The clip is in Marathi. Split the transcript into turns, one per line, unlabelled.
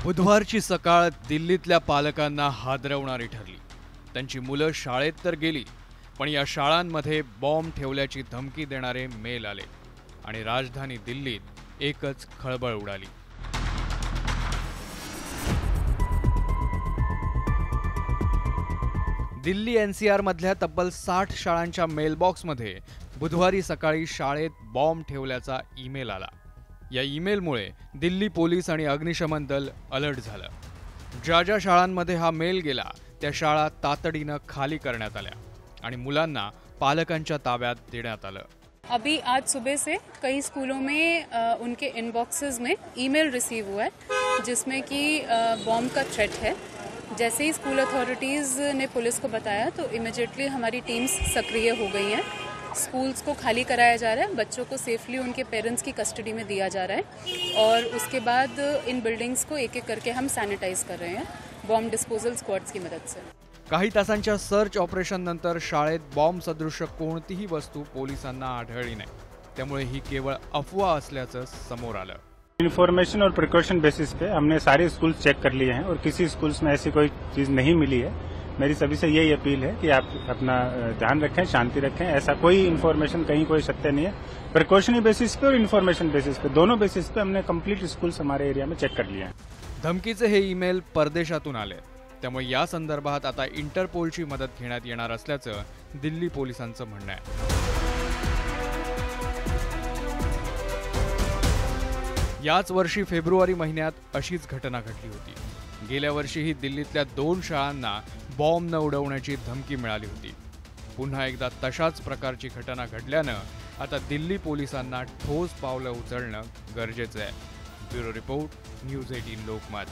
बुधवारची सकाळ दिल्लीतल्या पालकांना हादरवणारी ठरली। त्यांची मुलं शाळेत तर गेली, पण या शाळांमध्ये बॉम्ब ठेवल्याची धमकी देणारे मेल आले आणि राजधानी दिल्लीत एकच खळबळ उडाली। दिल्ली एनसीआर मधल्या तब्बल 60 शाळांच्या मेलबॉक्समध्ये बुधवारी सकाळी शाळेत बॉम्ब ठेवल्याचा ईमेल आला। या ईमेलमुळे दिल्ली पोलीस आणि अग्निशमन दल अलर्ट झालं। ज्या शाळांमध्ये हा मेल गेला त्या शाळा तातडीनं खाली करण्यात आल्या आणि मुलांना पालकांच्या ताब्यात देण्यात आलं।
अभी आज सुबह से कई स्कूलों में उनके इनबॉक्सेस में ईमेल रिसीव हुआ है जिसमें कि बॉम्ब का थ्रेट है। जैसे ही स्कूल अथॉरिटीज़ ने पुलिस को बताया तो इमिजिएटली हमारी टीम्स सक्रिय हो गई हैं। स्कूल्स को खाली कराया जा रहा है, बच्चों को सेफली उनके पेरेंट्स की कस्टडी में दिया जा रहा है और उसके बाद इन बिल्डिंग्स को एक एक करके हम सैनिटाइज कर रहे हैं बॉम्ब डिस्पोजल स्क्वॉड्स की मदद से।
काही तासांच्या सर्च ऑपरेशन नंतर शाळेत बॉम्ब सदृश कोणतीही वस्तू पोलिसांना आढळली नाही, त्यामुळे ही केवळ अफवा असल्याचं समोर आलं।
इन्फॉर्मेशन और प्रिकॉशन बेसिस पे हमने सारे स्कूल्स चेक कर लिए हैं और किसी स्कूल्स में ऐसी कोई चीज नहीं मिली है। मेरी सभी से यही अपील है कि आप अपना ध्यान रखें, शांति रखें। ऐसा कोई इन्फॉर्मेशन कहीं कोई सत्य नहीं है। प्रिकॉशनरी बेसिस पे और इन्फॉर्मेशन बेसिस पे, दोनों बेसिस पे हमने कंप्लीट स्कूल्स हमारे एरिया में चेक कर लिए हैं।
धमकीचे हे ईमेल परदेशातून आले, त्यामुळे या संदर्भात आता इंटरपोलची मदत घेण्यात येणार असल्याचं दिल्ली पोलिसांचं म्हणणं आहे। याच वर्षी फेब्रुवारी महिन्यात अशीच घटना घडली होती। गेल्या वर्षीही दिल्लीतल्या 2 शाळांना बॉम्ब न उडवण्याची धमकी मिळाली होती। पुन्हा एकदा तशाच प्रकारची घटना घडल्यानं आता दिल्ली पोलिसांना ठोस पावलं उचलणं गरजेचं आहे। Bureau report, news 18 Lokmat.